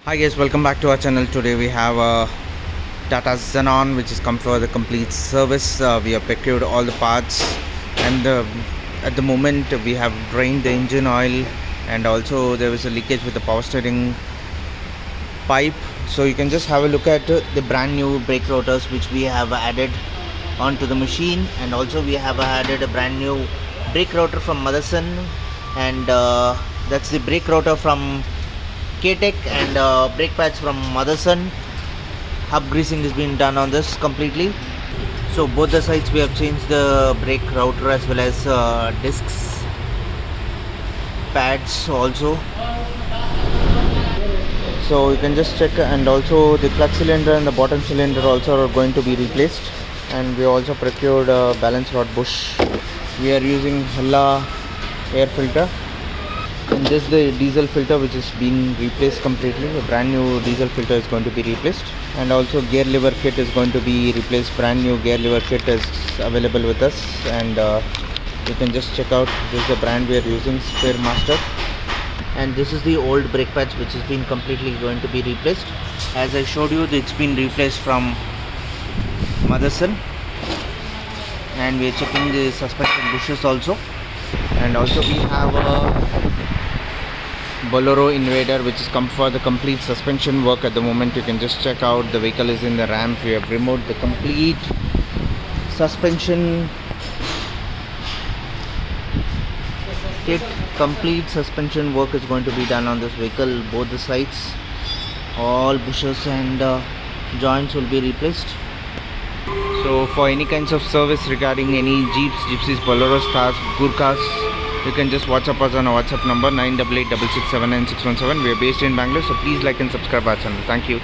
Hi guys, welcome back to our channel. Today we have a Tata Xenon which is come for the complete service. We have procured all the parts, and at the moment we have drained the engine oil, and also there was a leakage with the power steering pipe. So you can just have a look at the brand new brake rotors which we have added onto the machine, and also we have added a brand new brake rotor from Motherson, and that's the brake rotor from K-Tech, and brake pads from Motherson. Hub greasing is being done on this completely. So both the sides we have changed the brake rotor as well as discs, pads also. So you can just check, and also the clutch cylinder and the bottom cylinder also are going to be replaced, and we also procured a balance rod bush. We are using Hella air filter, and this is the diesel filter which is being replaced completely. A brand new diesel filter is going to be replaced, and also gear lever kit is going to be replaced. Brand new gear lever kit is available with us, and you can just check out. This is the brand we are using, Spare Master, and this is the old brake pads which has been completely going to be replaced. As I showed you, it's been replaced from Motherson, and we are checking the suspension bushes also. And also we have a Bolero Invader which is come for the complete suspension work. At the moment you can just check out, the vehicle is in the ramp. We have removed the complete suspension kit. Complete suspension work is going to be done on this vehicle. Both the sides, all bushes and joints will be replaced. So for any kinds of service regarding any Jeeps, Gypsies, Boleros, Thars, Gurkhas, you can just WhatsApp us on our WhatsApp number 98866796117. We are based in Bangalore, so please like and subscribe our channel. Thank you.